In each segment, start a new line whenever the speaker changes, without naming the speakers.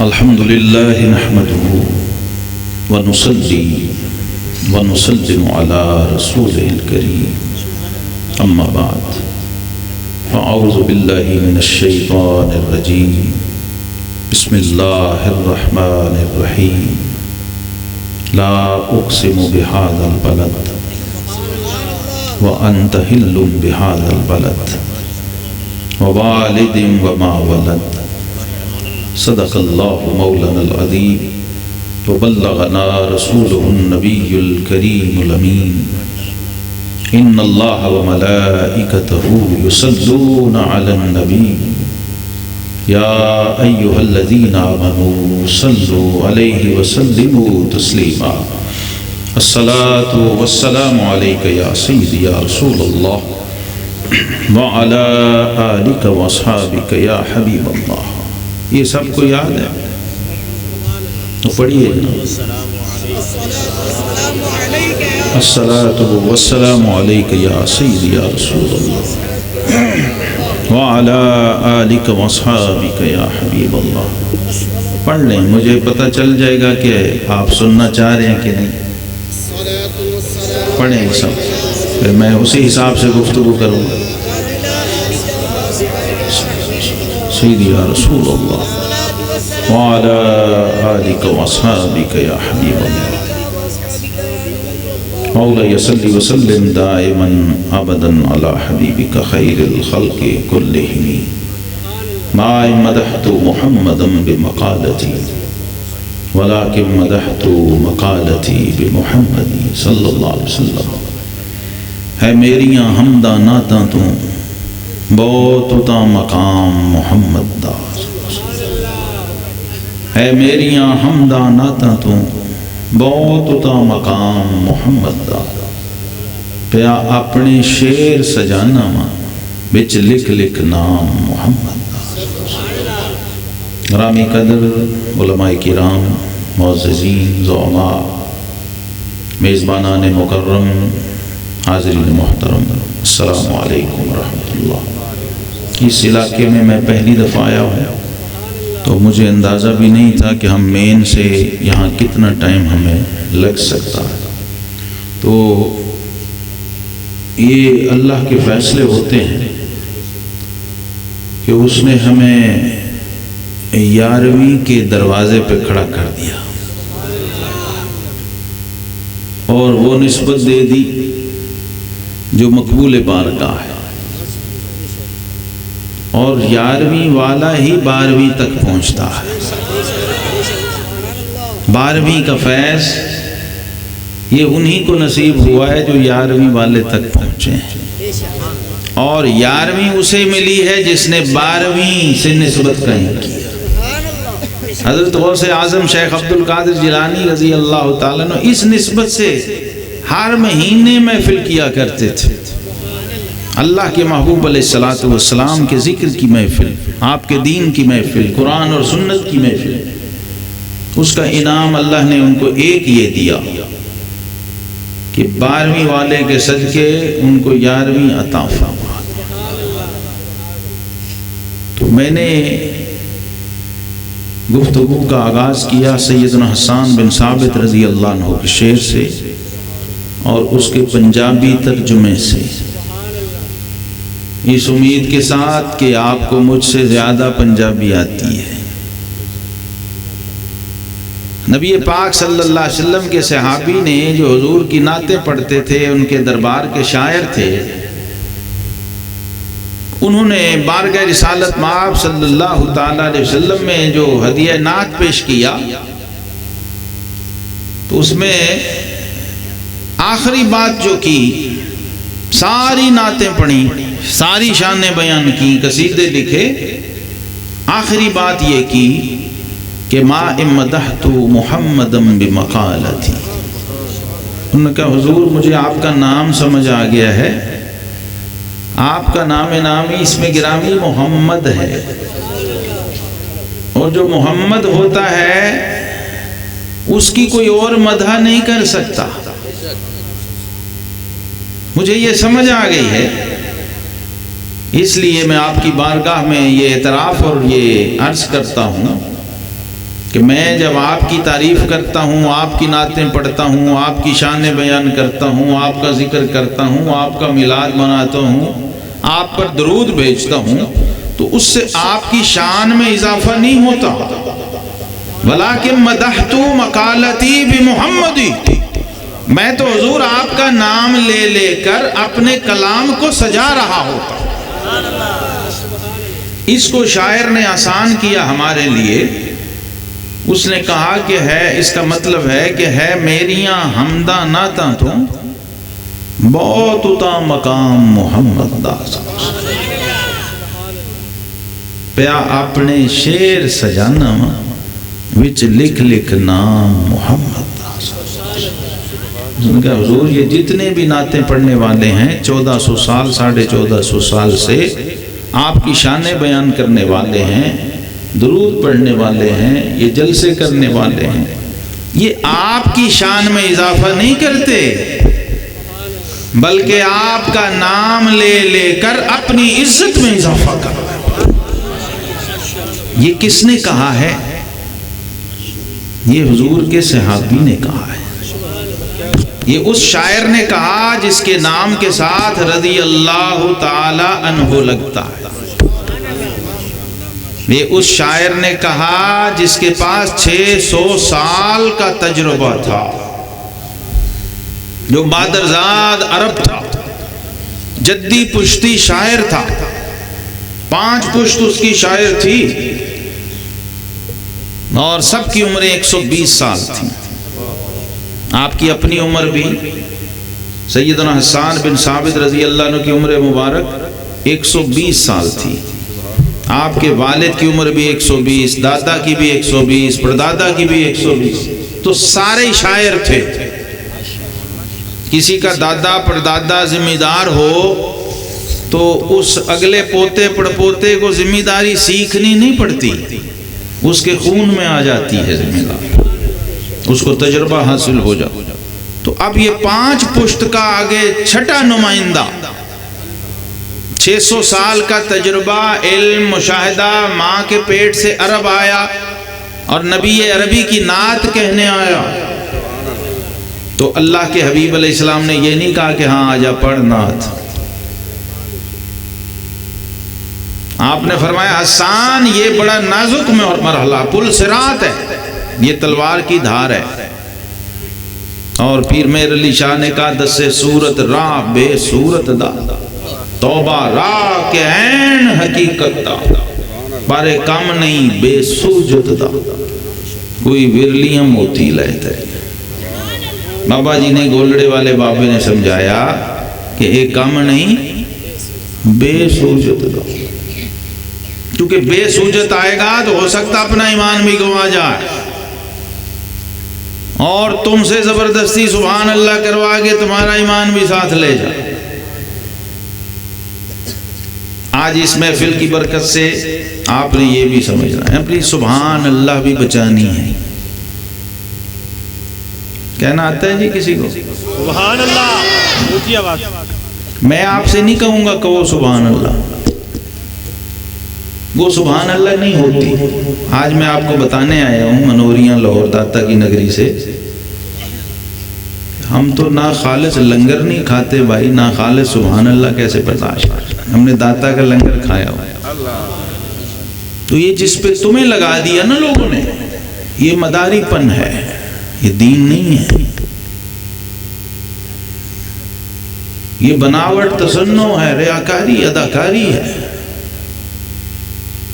الحمد لله نحمده ونصلي ونسلم على رسوله الكريم أما بعد فأعوذ بالله من الشيطان الرجيم بسم الله الرحمن الرحيم لا أقسم بهذا البلد وأنت حل بهذا البلد ووالد وما ولد صدق الله مولانا العظيم وبلغنا رسوله النبي الكريم الأمين إن الله وملائكته يصلون على النبي يا أيها الذين آمنوا صلوا عليه وسلموا تسليما الصلاة والسلام عليك يا سيدي يا رسول الله وعلى آلك وأصحابك يا حبيب الله. یہ سب کو یاد ہے تو پڑھیے الصلاة والسلام علیک یا سیدی یا رسول اللہ وعلی آلک واصحابک یا حبیب اللہ. پڑھ لیں، مجھے پتہ چل جائے گا کہ آپ سننا چاہ رہے ہیں کہ نہیں. پڑھیں سب، پھر میں اسی حساب سے گفتگو کروں گا. سیدی یا رسول اللہ وعلى آلك وأصحابك يا حبيب الله. مولاي صل وسلم دائما أبدا على حبيبك خير الخلق كلهم ما مدحت محمدا بمقالتي ولكن مدحت مقالتي بمحمد صلی اللہ علیہ وسلم. ہے میریاں حمداں نعتاں تو بہت تا مقام محمد دا، ہے میریاں حمداں نعتاں تو بہت تا مقام محمد دا. پیا اپنے شعر سجانا ماں بچ لکھ لکھ نام محمد دا. گرامی قدر علماء کرام، معززین، زعماء، میزبانان مکرم، حاضرین محترم، السلام علیکم ورحمۃ اللہ. اس علاقے میں پہلی دفعہ آیا ہوں تو مجھے اندازہ بھی نہیں تھا کہ ہم مین سے یہاں کتنا ٹائم ہمیں لگ سکتا ہے. تو یہ اللہ کے فیصلے ہوتے ہیں کہ اس نے ہمیں 11ویں کے دروازے پہ کھڑا کر دیا اور وہ نسبت دے دی جو مقبول بارگاہ ہے، اور 11ویں والا ہی 12ویں تک پہنچتا ہے. 12ویں کا فیض یہ انہی کو نصیب ہوا ہے جو 11ویں والے تک پہنچے ہیں، اور 11ویں اسے ملی ہے جس نے 12ویں سے نسبت قائم کی. حضرت غوث اعظم شیخ عبد القادر جیلانی رضی اللہ تعالیٰ عنہ اس نسبت سے ہر مہینے محفل کیا کرتے تھے. اللہ کے محبوب علیہ السلام کے ذکر کی محفل، آپ کے دین کی محفل، قرآن اور سنت کی محفل. اس کا انعام اللہ نے ان کو ایک یہ دیا کہ 12ویں والے کے صدقے ان کو 11ویں عطا فرما. تو میں نے گفتگو کا آغاز کیا سیدنا حسان بن ثابت رضی اللہ عنہ کے شعر سے اور اس کے پنجابی ترجمے سے، اس امید کے ساتھ کہ آپ کو مجھ سے زیادہ پنجابی آتی ہے. نبی پاک صلی اللہ علیہ وسلم کے صحابی نے جو حضور کی نعتیں پڑھتے تھے، ان کے دربار کے شاعر تھے، انہوں نے بارگاہ رسالت مآب صلی اللہ تعالیٰ علیہ وسلم میں جو ہدیہ نعت پیش کیا تو اس میں آخری بات جو کی، ساری نعتیں پڑھی، ساری شانیں بیان کی، قصیدے لکھے، آخری بات یہ کی کہ ما مدحت محمدا بمقالتی. انہوں نے کہا حضور مجھے آپ کا نام سمجھ آ گیا ہے، آپ کا نام نامی اس میں گرامی محمد ہے، اور جو محمد ہوتا ہے اس کی کوئی اور مدح نہیں کر سکتا. مجھے یہ سمجھ آ گئی ہے، اس لیے میں آپ کی بارگاہ میں یہ اعتراف اور یہ عرض کرتا ہوں کہ میں جب آپ کی تعریف کرتا ہوں، آپ کی نعتیں پڑھتا ہوں، آپ کی شان بیان کرتا ہوں، آپ کا ذکر کرتا ہوں، آپ کا میلاد مناتا ہوں، آپ پر درود بھیجتا ہوں، تو اس سے آپ کی شان میں اضافہ نہیں ہوتا۔ وَلَٰكِن مَدَحْتُ مَقَالَتِي بِمُحَمَّدِ، میں تو حضور آپ کا نام لے لے کر اپنے کلام کو سجا رہا ہوتا۔ اس کو شاعر نے آسان کیا ہمارے لیے، اس نے کہا کہ ہے، اس کا مطلب ہے کہ ہے میریاں حمدہ نعتاں تو بہت اتا مقام محمد دا پیا اپنے شیر سجانا وچ لکھ لکھ نام محمد دا۔ حضور یہ جتنے بھی نعتیں پڑھنے والے ہیں 1400 سال 1450 سال سے آپ کی شانیں بیان کرنے والے ہیں، درود پڑھنے والے ہیں، یہ جلسے کرنے والے ہیں، یہ آپ کی شان میں اضافہ نہیں کرتے، بلکہ آپ کا نام لے لے کر اپنی عزت میں اضافہ کر رہے ہیں۔ یہ کس نے کہا ہے؟ یہ حضور کے صحابی نے کہا ہے، یہ اس شاعر نے کہا جس کے نام کے ساتھ رضی اللہ تعالی عنہ لگتا ہے، یہ اس شاعر نے کہا جس کے پاس 600 سال کا تجربہ تھا، جو مادرزاد عرب تھا، جدی پشتی شاعر تھا، 5 پشت اس کی شاعر تھی، اور سب کی عمریں 120 سال تھی۔ آپ کی اپنی عمر بھی، سیدنا حسان بن ثابت رضی اللہ عنہ کی عمر مبارک 120 سال تھی، آپ کے والد کی عمر بھی 120، دادا کی بھی 120، پردادا کی بھی 120، تو سارے شاعر تھے۔ کسی کا دادا پردادا ذمہ دار ہو تو اس اگلے پوتے پڑپوتے کو ذمہ داری سیکھنی نہیں پڑتی، اس کے خون میں آ جاتی ہے ذمہ داری، اس کو تجربہ حاصل ہو جاتا۔ تو اب یہ 5 پشت کا آگے چھٹا نمائندہ، 600 سال کا تجربہ، علم، مشاہدہ، ماں کے پیٹ سے عرب آیا اور نبی عربی کی نعت کہنے آیا، تو اللہ کے حبیب علیہ السلام نے یہ نہیں کہا کہ ہاں آجا پڑھ نعت، آپ نے فرمایا حسان یہ بڑا نازک مرحلہ، پل صراط ہے، یہ تلوار کی دھار ہے۔ اور پیر مہر علی شاہ نے کہا دس صورت راہ بے صورت دا، توبہ راہ کے عین حقیقت دا، بارے کم نہیں بے سوجت دا، کوئی ورلیاں موتی لیتے۔ بابا جی نے گولڑے والے بابے نے سمجھایا کہ ایک کم نہیں بے سوجت دا، کیونکہ بے سوجت آئے گا تو ہو سکتا اپنا ایمان بھی گوا جائے، اور تم سے زبردستی سبحان اللہ کروا کے تمہارا ایمان بھی ساتھ لے جائے۔ آج اس محفل کی برکت سے آپ نے یہ بھی سمجھنا ہے، اپنی سبحان اللہ بھی بچانی ہے۔ کہنا آتا ہے جی کسی کو
سبحان اللہ؟ اونچی آواز۔
میں آپ سے نہیں کہوں گا کہو سبحان اللہ، وہ سبحان اللہ نہیں ہوتی۔ آج میں آپ کو بتانے آیا ہوں منوریاں لاہور داتا کی نگری سے، ہم تو نہ خالص لنگر نہیں کھاتے بھائی، نہ خالص سبحان اللہ کیسے برداشت کرتے، ہم نے داتا کا لنگر کھایا ہوا۔ تو یہ جس پہ تمہیں لگا دیا نا لوگوں نے، یہ مداری پن ہے، یہ دین نہیں ہے، یہ بناوٹ تصنع ہے، ریاکاری اداکاری ہے۔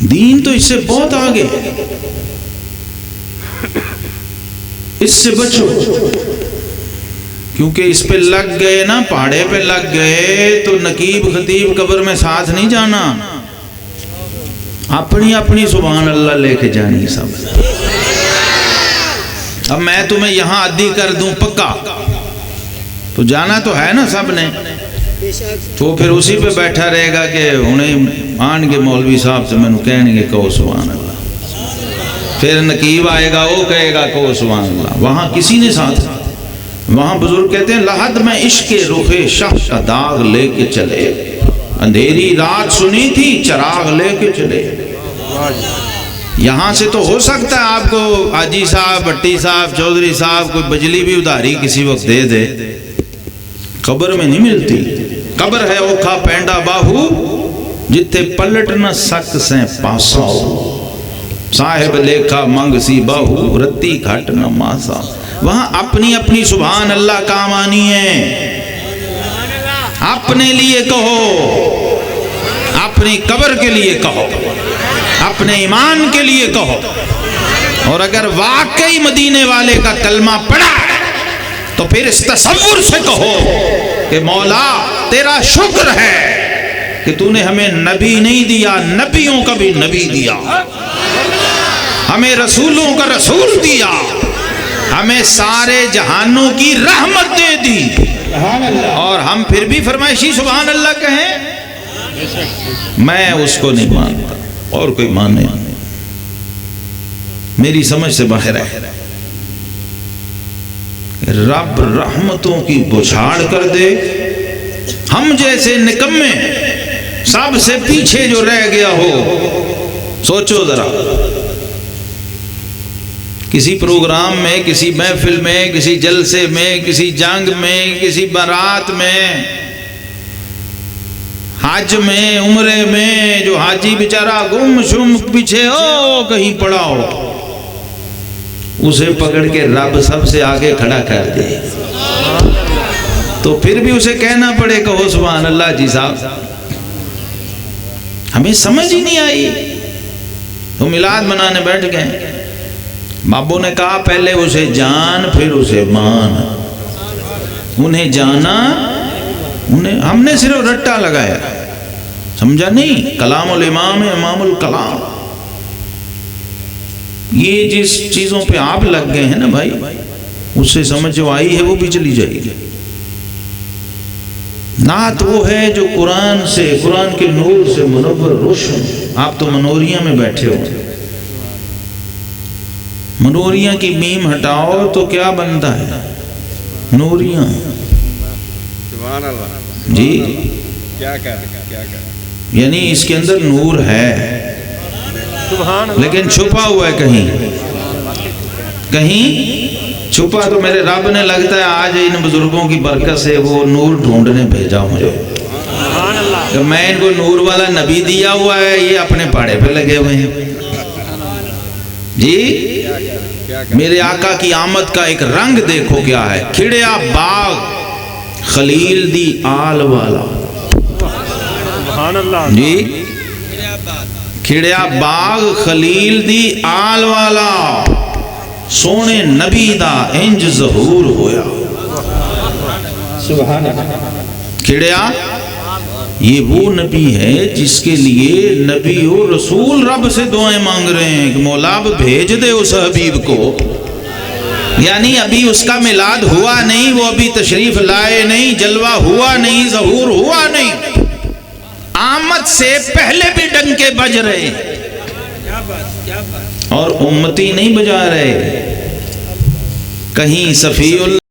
دین تو اس سے بہت آگے، اس سے بچو، کیونکہ اس پہ لگ گئے نا، پہاڑے پہ لگ گئے تو نقیب خطیب قبر میں ساتھ نہیں جانا، اپنی اپنی سبحان اللہ لے کے جانی سب۔ اب میں تمہیں یہاں عدی کر دوں پکا، تو جانا تو ہے نا سب نے، تو پھر اسی پہ بیٹھا رہے گا کہ انہیں آن کے مولوی صاحب سے میں نے کہنے گے کہو سبحان اللہ، پھر نقیب آئے گا وہ کہے گا کہو سبحان اللہ، وہاں کسی نے ساتھ، وہاں بزرگ کہتے ہیں لحد میں عشق رخ شاہ کا داغ لے کے چلے، اندھیری رات سنی تھی چراغ لے کے چلے، یہاں سے تو ہو سکتا ہے آپ کو حاجی صاحب، بھٹی صاحب، چودھری صاحب کوئی بجلی بھی ادھاری کسی وقت دے دے، قبر میں نہیں ملتی۔ قبر ہے اوکھا پینڈا باہو جتے پلٹ نہ سک سے پاسا، صاحب لیکھا منگ سی باہو رتی گھٹ نہ ماسا۔ وہاں اپنی اپنی سبحان اللہ کام آنی ہے۔ اپنے لیے کہو، اپنی قبر کے لیے کہو، اپنے ایمان کے لیے کہو، اور اگر واقعی مدینے والے کا کلمہ پڑھا تو پھر اس تصور سے کہو کہ مولا تیرا شکر ہے کہ تو نے ہمیں نبی نہیں دیا، نبیوں کا بھی نبی دیا، ہمیں رسولوں کا رسول دیا، ہمیں سارے جہانوں کی رحمت دے دی، اور ہم پھر بھی فرمائشی سبحان اللہ کہیں۔ میں اس کو نہیں مانتا، اور کوئی مانے نہیں، میری سمجھ سے باہر ہے۔ رب رحمتوں کی بچھاڑ کر دے، ہم جیسے نکمے سب سے پیچھے جو رہ گیا ہو۔ سوچو ذرا، کسی پروگرام میں، کسی محفل میں، کسی جلسے میں، کسی جنگ میں، کسی بارات میں، حج میں، عمرے میں، جو حاجی بیچارہ گم شم پیچھے ہو کہیں پڑا ہو، اسے پکڑ کے رب سب سے آگے کھڑا کر دے تو پھر بھی اسے کہنا پڑے کہو سبحان اللہ جی صاحب۔ ہمیں سمجھ ہی نہیں آئی تو میلاد منانے بیٹھ گئے۔ بابوں نے کہا پہلے اسے جان پھر اسے مان، انہیں جانا، ہم نے صرف رٹا لگایا، سمجھا نہیں۔ کلام الامام امام الکلام، یہ جس چیزوں پہ آپ لگ گئے ہیں نا بھائی، اس سے سمجھ جو آئی ہے وہ بھی چلی جائے گی۔ نعت وہ ہے جو قرآن سے، قرآن کے نور سے منور روشن۔ آپ تو منوریاں میں بیٹھے ہو، منوریاں کی میم ہٹاؤ تو کیا بنتا ہے؟ نوریاں۔
سبحان اللہ
جی
کیا
یعنی اس کے اندر نور ہے
سبحان اللہ،
لیکن چھپا ہوا ہے کہیں کہیں چھپا۔ تو میرے رب نے لگتا ہے آج ان بزرگوں کی برکت سے وہ نور ڈھونڈنے بھیجا مجھے
سبحان اللہ۔
کہ میں ان کو نور والا نبی دیا ہوا ہے، یہ اپنے پاڑے پہ لگے ہوئے ہیں۔ جی میرے آقا کی آمد کا ایک رنگ دیکھو کیا ہے۔ کھڑیا باغ خلیل دی آل والا،
سبحان اللہ
جی کھڑیا باغ خلیل دی آل والا، سونے نبی دا انج ظہور ہویا۔ سبحان اللہ۔ کھڑیا یہ وہ نبی ہے جس کے لیے نبی و رسول رب سے دعائیں مانگ رہے ہیں کہ مولا اب بھیج دے اس حبیب کو۔ یعنی ابھی اس کا میلاد ہوا نہیں، وہ ابھی تشریف لائے نہیں، جلوہ ہوا نہیں، ظہور ہوا نہیں، آمد سے پہلے بھی ڈنکے بج رہے اور امتی نہیں بجا رہے۔ کہیں صفی اللہ